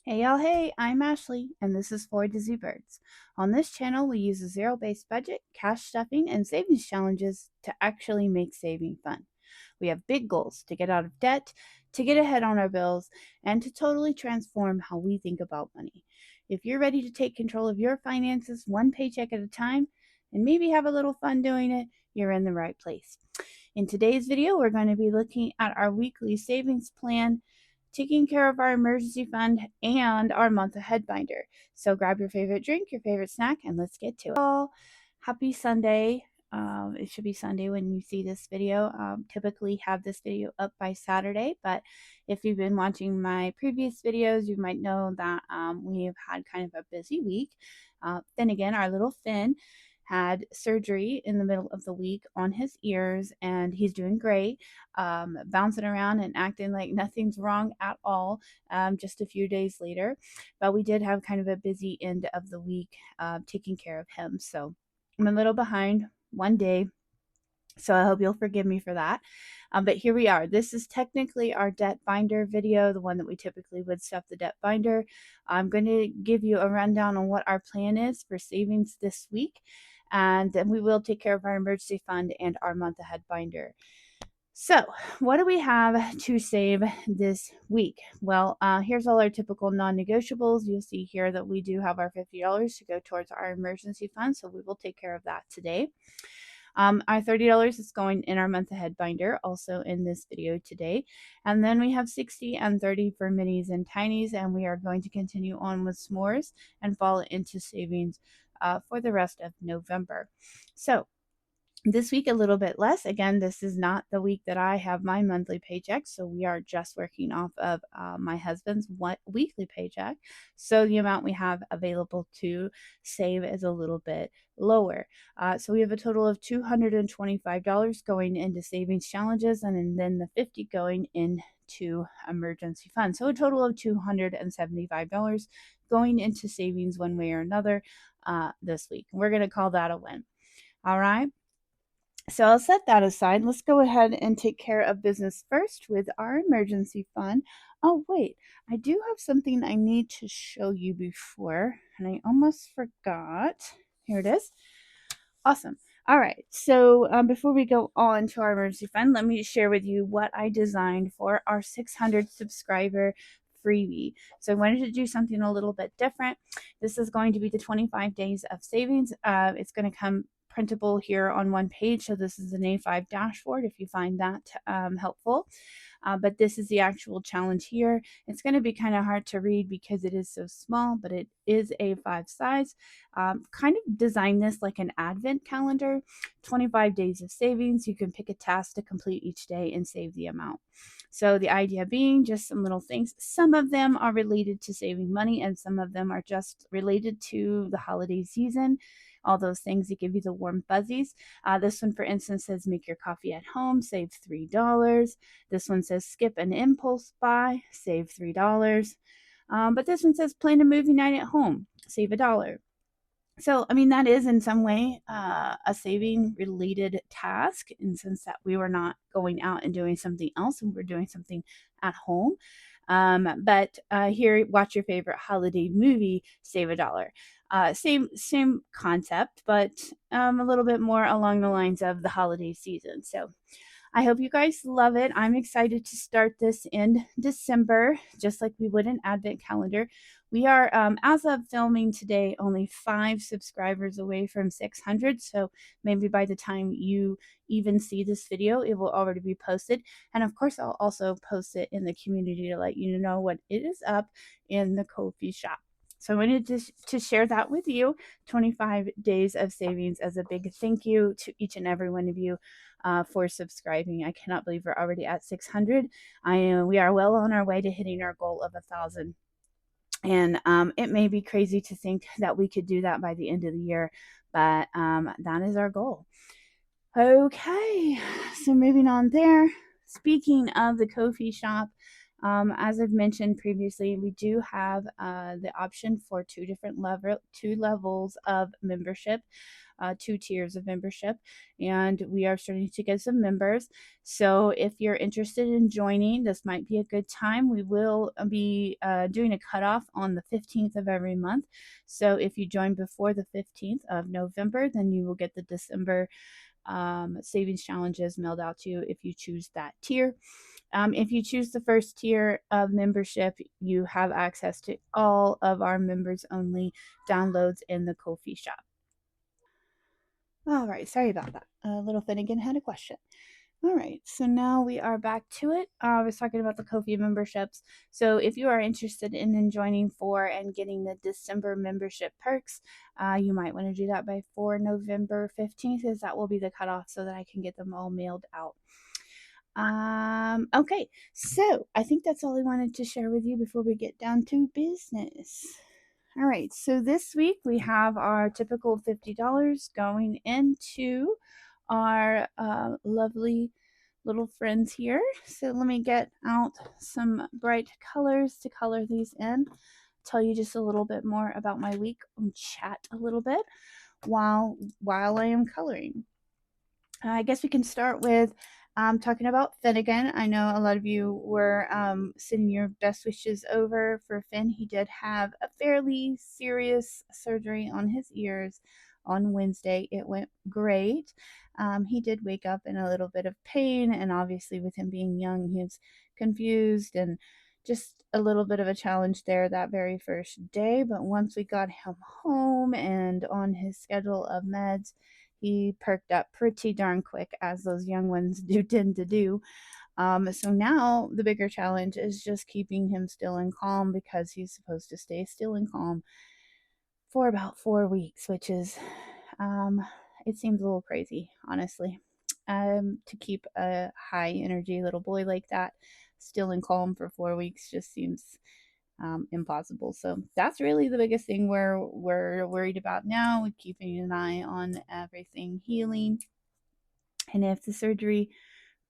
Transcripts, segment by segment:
Hey y'all, hey, I'm Ashley, and this is For Dizzy Birds. On this channel, we use a zero-based budget, cash stuffing, and savings challenges to actually make saving fun. We have big goals to get out of debt, to get ahead on our bills, and to totally transform how we think about money. If you're ready to take control of your finances one paycheck at a time, and maybe have a little fun doing it, you're in the right place. In today's video, we're going to be looking at our weekly savings plan, taking care of our emergency fund, and our month ahead binder. So grab your favorite drink, your favorite snack, and let's get to it. All happy Sunday. It should be Sunday when you see this video. Typically have this video up by Saturday, but if you've been watching my previous videos, you might know that we've had kind of a busy week. Then again, our little Finn had surgery in the middle of the week on his ears, and he's doing great, bouncing around and acting like nothing's wrong at all, just a few days later. But we did have kind of a busy end of the week taking care of him. So I'm a little behind one day. So I hope you'll forgive me for that. But here we are. This is technically our debt binder video, the one that we typically would stuff the debt binder. I'm going to give you a rundown on what our plan is for savings this week. And then we will take care of our emergency fund and our month ahead binder. So, what do we have to save this week? Well, here's all our typical non-negotiables. You'll see here that we do have our $50 to go towards our emergency fund, so we will take care of that today. Our $30 is going in our month ahead binder, also in this video today. And then we have 60 and 30 for minis and tinies, and we are going to continue on with s'mores and fall into savings for the rest of November. So this week a little bit less. Again, this is not the week that I have my monthly paycheck, so we are just working off of my husband's weekly paycheck, so the amount we have available to save is a little bit lower. So we have a total of $225 going into savings challenges, and then the $50 going into emergency fund, so a total of $275 going into savings one way or another this week. We're going to call that a win. All right. So I'll set that aside. Let's go ahead and take care of business first with our emergency fund. Oh, wait, I do have something I need to show you before, and I almost forgot. Here it is. Awesome. All right. So before we go on to our emergency fund, let me share with you what I designed for our 600 subscriber freebie. So I wanted to do something a little bit different. This is going to be the 25 days of savings. It's going to come printable here on one page. So this is an A5 dashboard if you find that helpful. But this is the actual challenge here. It's going to be kind of hard to read because it is so small, but it is A5 size. Kind of design this like an advent calendar, 25 days of savings. You can pick a task to complete each day and save the amount. So the idea being just some little things. Some of them are related to saving money, and some of them are just related to the holiday season. All those things that give you the warm fuzzies. This one, for instance, says make your coffee at home, save $3. This one says skip an impulse buy, save $3. But this one says plan a movie night at home, save $1. So, I mean, that is in some way a saving related task, in the sense that we were not going out and doing something else, and we're doing something at home. But here, watch your favorite holiday movie, save $1. Same concept, but a little bit more along the lines of the holiday season. So I hope you guys love it. I'm excited to start this in December, just like we would an advent calendar. We are, as of filming today, only 5 subscribers away from 600. So maybe by the time you even see this video, it will already be posted. And of course, I'll also post it in the community to let you know what it is up in the Ko-fi shop. So I wanted to share that with you. 25 days of savings as a big thank you to each and every one of you for subscribing. I cannot believe we're already at 600. We are well on our way to hitting our goal of 1,000. And it may be crazy to think that we could do that by the end of the year, but that is our goal. Okay, so moving on there. Speaking of the Ko-fi shop, as I've mentioned previously, we do have the option for two levels of membership. 2 tiers of membership, and we are starting to get some members. So if you're interested in joining, this might be a good time. We will be doing a cutoff on the 15th of every month. So if you join before the 15th of November, then you will get the December savings challenges mailed out to you if you choose that tier. If you choose the first tier of membership, you have access to all of our members only downloads in the Ko-fi shop. All right, sorry about that. Little Finnegan had a question. All right, so now we are back to it. I was talking about the Ko-fi memberships. So if you are interested in joining for and getting the December membership perks, you might want to do that before November 15th, as that will be the cutoff so that I can get them all mailed out. Okay, so I think that's all I wanted to share with you before we get down to business. All right, so this week we have our typical $50 going into our lovely little friends here. So let me get out some bright colors to color these in. Tell you just a little bit more about my week and chat a little bit while I am coloring. I guess we can start with talking about Finn again. I know a lot of you were sending your best wishes over for Finn. He did have a fairly serious surgery on his ears on Wednesday. It went great. He did wake up in a little bit of pain, and obviously, with him being young, he was confused and just a little bit of a challenge there that very first day. But once we got him home and on his schedule of meds, he perked up pretty darn quick, as those young ones do tend to do. So now the bigger challenge is just keeping him still and calm, because he's supposed to stay still and calm for about 4 weeks, which is, it seems a little crazy, honestly, to keep a high energy little boy like that still and calm for 4 weeks just seems impossible. So that's really the biggest thing we're worried about now, with keeping an eye on everything healing. And if the surgery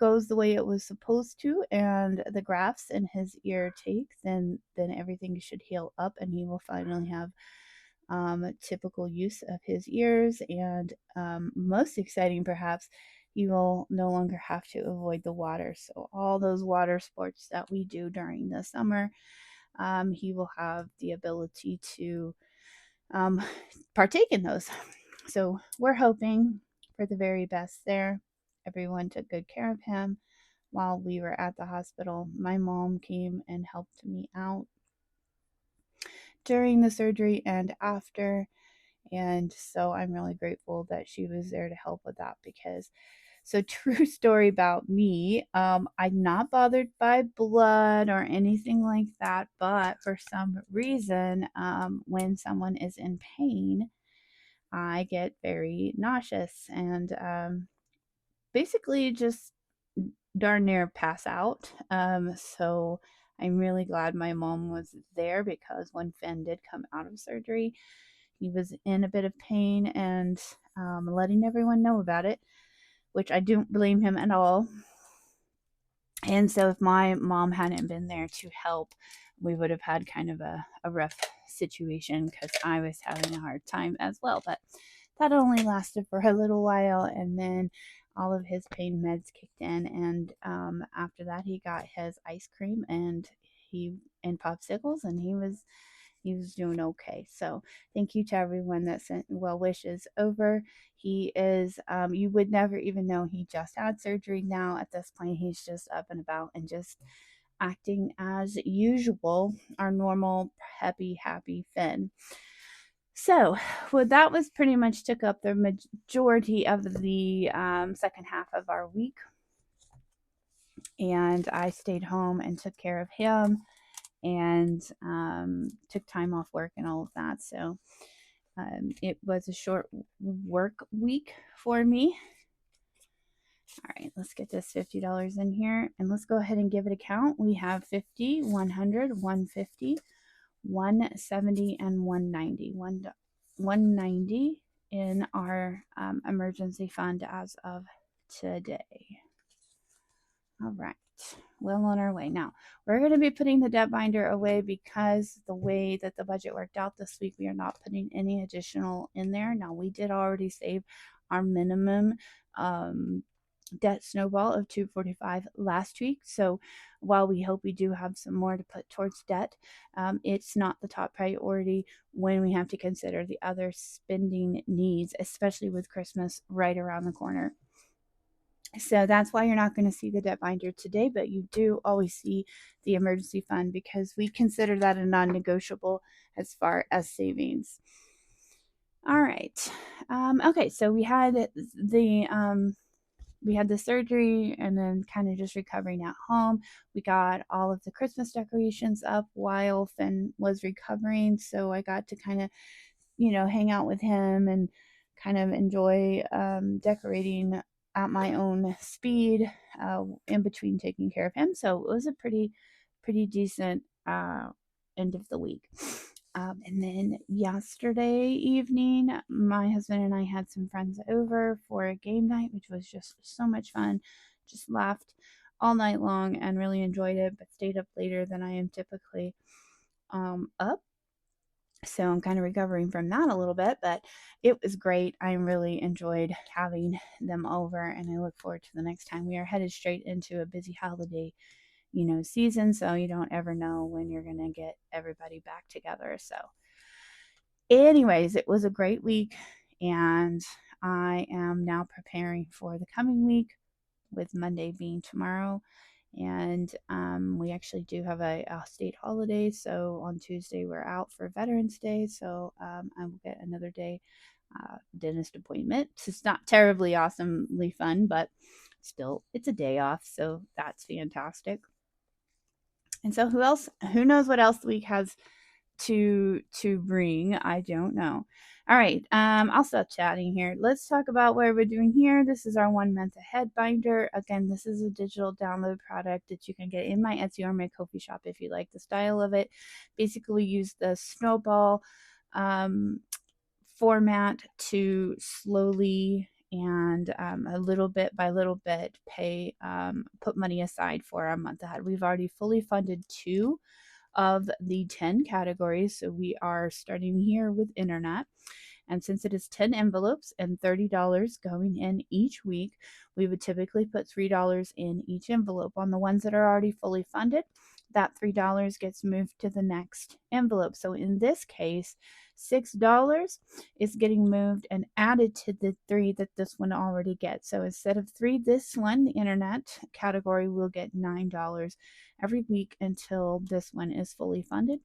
goes the way it was supposed to, and the grafts in his ear take, then everything should heal up, and he will finally have typical use of his ears. And most exciting, perhaps, he will no longer have to avoid the water. So all those water sports that we do during the summer, he will have the ability to partake in those. So we're hoping for the very best there. Everyone took good care of him while we were at the hospital. My mom came and helped me out during the surgery and after. And so I'm really grateful that she was there to help with that, because so true story about me. I'm not bothered by blood or anything like that, but for some reason, when someone is in pain, I get very nauseous and basically just darn near pass out. So I'm really glad my mom was there, because when Finn did come out of surgery, he was in a bit of pain, and letting everyone know about it, which I don't blame him at all. And so if my mom hadn't been there to help, we would have had kind of a rough situation, because I was having a hard time as well. But that only lasted for a little while, and then all of his pain meds kicked in. And after that, he got his ice cream and popsicles, and he was doing okay. So thank you to everyone that sent well wishes over. He is, you would never even know he just had surgery now. At this point, he's just up and about and just acting as usual, our normal, happy Finn. So, well, that was pretty much took up the majority of the second half of our week. And I stayed home and took care of him, and took time off work and all of that. So it was a short work week for me. All right, let's get this $50 in here, and let's go ahead and give it a count. We have 50, 100, 150, 170, and 190. 190 in our emergency fund as of today. All right. well on our way. Now, we're going to be putting the debt binder away because the way that the budget worked out this week, we are not putting any additional in there. Now, we did already save our minimum debt snowball of $245 last week. So while we hope we do have some more to put towards debt, it's not the top priority when we have to consider the other spending needs, especially with Christmas right around the corner. So that's why you're not going to see the debt binder today, but you do always see the emergency fund because we consider that a non-negotiable as far as savings. All right. Okay, so we had the surgery and then kind of just recovering at home. We got all of the Christmas decorations up while Finn was recovering, so I got to kind of, hang out with him and kind of enjoy decorating at my own speed in between taking care of him. So it was a pretty decent end of the week. And then yesterday evening, my husband and I had some friends over for a game night, which was just so much fun. Just laughed all night long and really enjoyed it, but stayed up later than I am typically up. So I'm kind of recovering from that a little bit, but it was great. I really enjoyed having them over, and I look forward to the next time. We are headed straight into a busy holiday, season, so you don't ever know when you're going to get everybody back together. So anyways, it was a great week, and I am now preparing for the coming week, with Monday being tomorrow. And we actually do have a state holiday, so on Tuesday we're out for Veterans Day, so I will get another day dentist appointment. It's not terribly awesomely fun, but still it's a day off, so that's fantastic. And so who knows what else the week has to bring. I don't know. All right, I'll stop chatting here. Let's talk about what we're doing here. This is our 1 month ahead binder. Again, this is a digital download product that you can get in my Etsy or my Ko-fi shop if you like the style of it. Basically use the snowball format to slowly and a little bit by little bit put money aside for our month ahead. We've already fully funded 2 of the 10 categories. So we are starting here with internet. And since it is 10 envelopes and $30 going in each week, we would typically put $3 in each envelope. On the ones that are already fully funded, that $3 gets moved to the next envelope. So in this case, $6 is getting moved and added to the 3 that this one already gets. So instead of 3, this one, the internet category, will get $9 every week until this one is fully funded.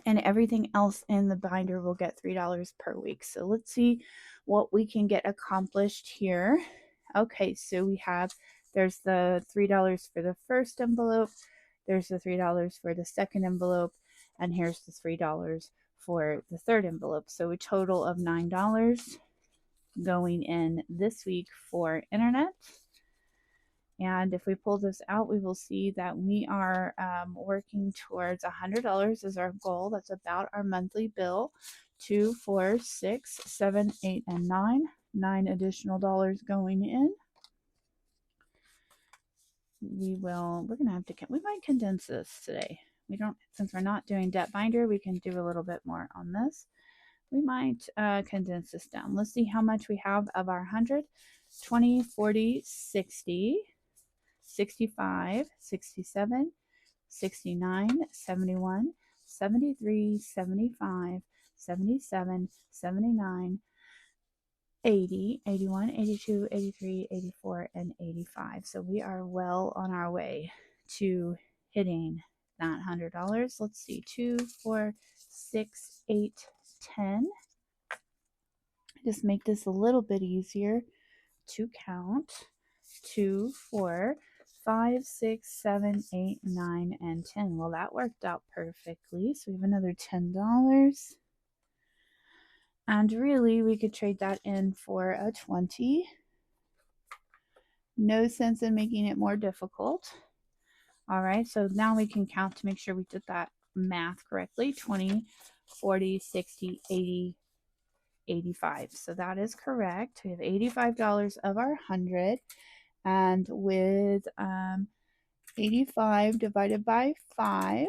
And everything else in the binder will get $3 per week. So let's see what we can get accomplished here. Okay, so there's the $3 for the first envelope, there's the $3 for the second envelope, and here's the $3 for the third envelope. So a total of $9 going in this week for internet. And if we pull this out, we will see that we are working towards $100 as our goal. That's about our monthly bill. 2, 4, 6, 7, 8, and 9. 9 additional dollars going in. We might condense this today. Since we're not doing debt binder, we can do a little bit more on this. We might condense this down. Let's see how much we have of our 100. 20, 40, 60. 65, 67, 69, 71, 73, 75, 77, 79, 80, 81, 82, 83, 84, and 85. So we are well on our way to hitting that $100. Let's see, 2, 4, 6, 8, 10. Just make this a little bit easier to count. 2, 4, 5, 6, 7, 8, 9, and 10. Well, that worked out perfectly. So we have another $10. And really, we could trade that in for a 20. No sense in making it more difficult. All right, so now we can count to make sure we did that math correctly. 20, 40, 60, 80, 85. So that is correct. We have $85 of our 100. And with 85 divided by 5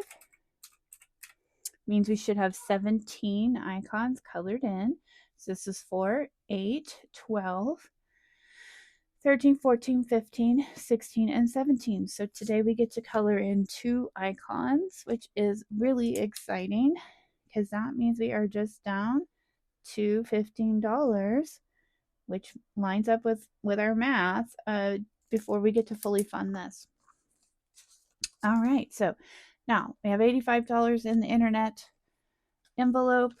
means we should have 17 icons colored in. So this is 4, 8, 12, 13, 14, 15, 16, and 17. So today we get to color in 2 icons, which is really exciting because that means we are just down to $15, which lines up with our math before we get to fully fund this. All right, so now we have $85 in the internet envelope.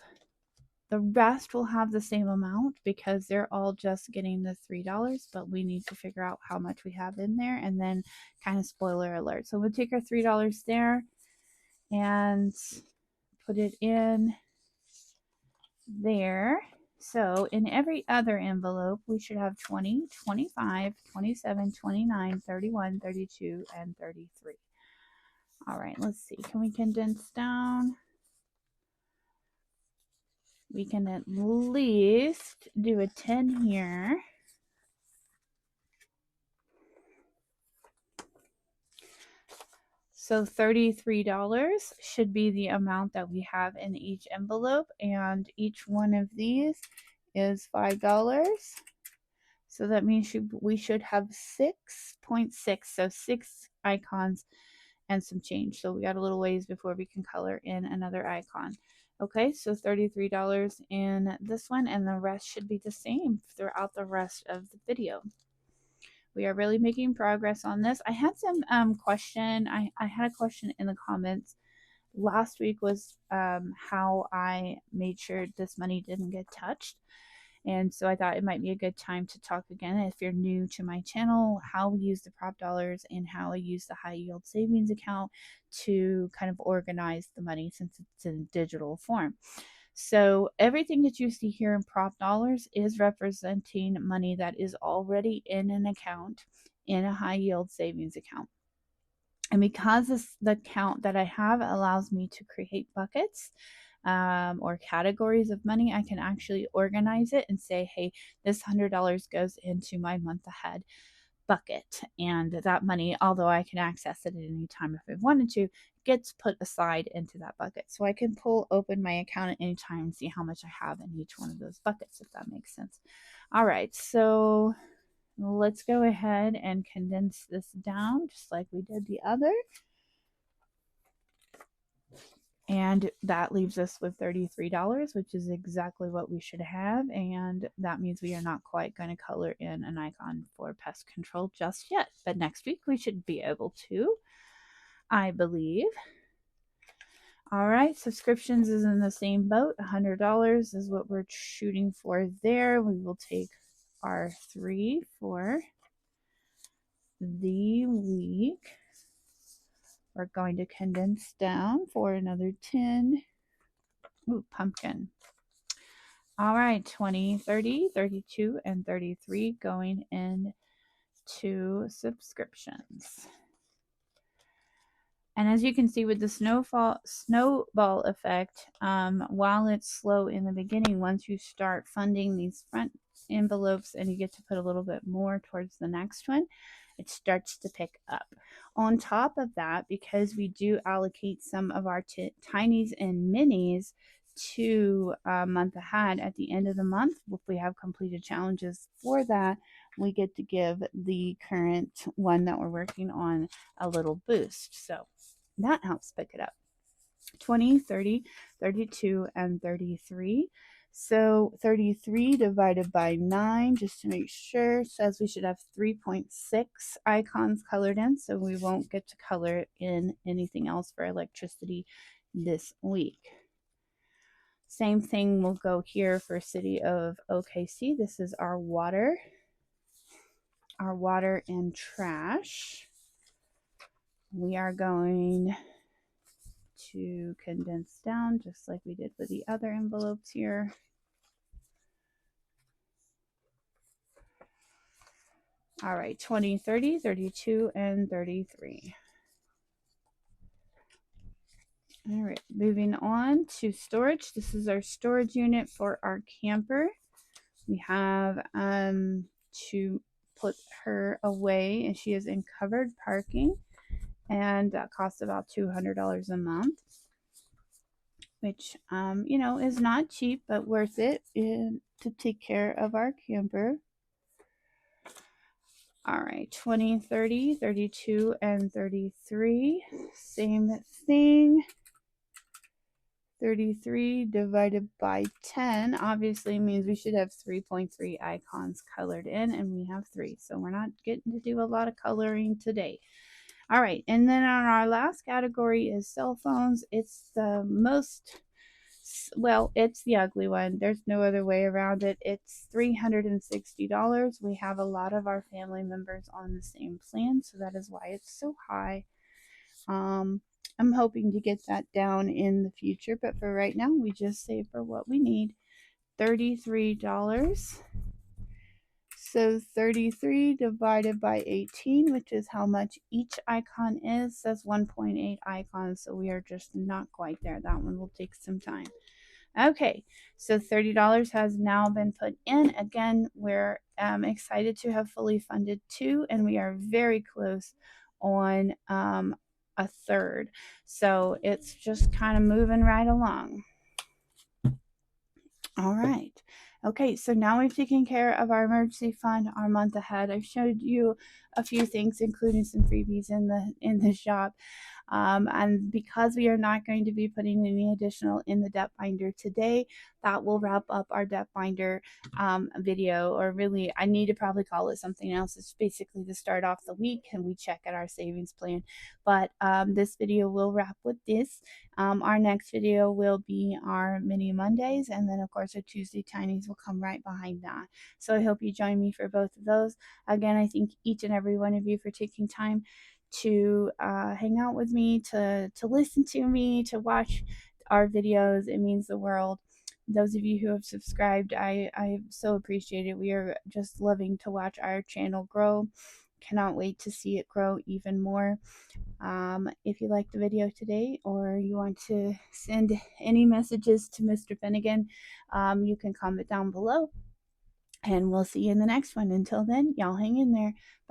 The rest will have the same amount because they're all just getting the $3, but we need to figure out how much we have in there and then kind of spoiler alert. So we'll take our $3 there and put it in there. So in every other envelope, we should have 20, 25, 27, 29, 31, 32, and 33. All right, let's see. Can we condense down? We can at least do a 10 here. So $33 should be the amount that we have in each envelope, and each one of these is $5. So that means we should have 6.6, so 6 icons and some change. So we got a little ways before we can color in another icon. Okay, so $33 in this one, and the rest should be the same throughout the rest of the video. We are really making progress on this. I had some question. I had a question in the comments last week was how I made sure this money didn't get touched. And so I thought it might be a good time to talk again. If you're new to my channel, how we use the prop dollars and how I use the high yield savings account to kind of organize the money since it's in digital form. So everything that you see here in prop dollars is representing money that is already in an account in a high yield savings account. And because the account that I have allows me to create buckets or categories of money, I can actually organize it and say, hey, this $100 goes into my month ahead bucket. And that money, although I can access it at any time if I wanted to, gets put aside into that bucket. So I can open my account at any time and see how much I have in each one of those buckets, if that makes sense. All right, so let's go ahead and condense this down just like we did the other. And that leaves us with $33, which is exactly what we should have. And that means we are not quite going to color in an icon for pest control just yet. But next week we should be able to, I believe. All right, subscriptions is in the same boat. $100 is what we're shooting for there. We will take our 3 for the week. We're going to condense down for another 10. Ooh, pumpkin. All right, 20, 30, 32, and 33 going into subscriptions. And as you can see with the snowball effect, while it's slow in the beginning, once you start funding these front envelopes and you get to put a little bit more towards the next one, it starts to pick up. On top of that, because we do allocate some of our tinies and minis to month ahead at the end of the month, if we have completed challenges for that, we get to give the current one that we're working on a little boost. So that helps pick it up. 20, 30, 32, and 33. So 33 divided by 9, just to make sure, says we should have 3.6 icons colored in, so we won't get to color in anything else for electricity this week. Same thing will go here for City of OKC. This is our water and trash. We are going to condense down just like we did with the other envelopes here. All right, 20, 30, 32, and 33. All right, moving on to storage. This is our storage unit for our camper. We have to put her away, and she is in covered parking. and that costs about $200 a month, which is not cheap but worth it to take care of our camper. All right, 20, 30, 32, and 33, same thing. 33 divided by 10 obviously means we should have 3.3 icons colored in, and we have 3, so we're not getting to do a lot of coloring today. All right, and then on our last category is cell phones. It's the most, well, it's the ugly one. There's no other way around it. It's $360. We have a lot of our family members on the same plan, so that is why it's so high. I'm hoping to get that down in the future, but for right now, we just save for what we need. $33. So 33 divided by 18, which is how much each icon is, says 1.8 icons, so we are just not quite there. That one will take some time. Okay, so $30 has now been put in. Again, we're excited to have fully funded 2, and we are very close on a third. So it's just kind of moving right along. All right. Okay, so now we've taken care of our emergency fund, our month ahead. I've showed you a few things, including some freebies in the shop. And because we are not going to be putting any additional in the debt binder today, that will wrap up our debt binder video, or really, I need to probably call it something else. It's basically to start off the week and we check at our savings plan. But this video will wrap with this. Our next video will be our mini Mondays, and then of course our Tuesday Tinies will come right behind that. So I hope you join me for both of those. Again, I thank each and every one of you for taking time to hang out with me, to listen to me, to watch our videos. It means the world. Those of you who have subscribed, I so appreciate it. We are just loving to watch our channel grow. Cannot wait to see it grow even more. If you liked the video today, or you want to send any messages to Mr. Finnegan, you can comment down below, and we'll see you in the next one. Until then, y'all hang in there.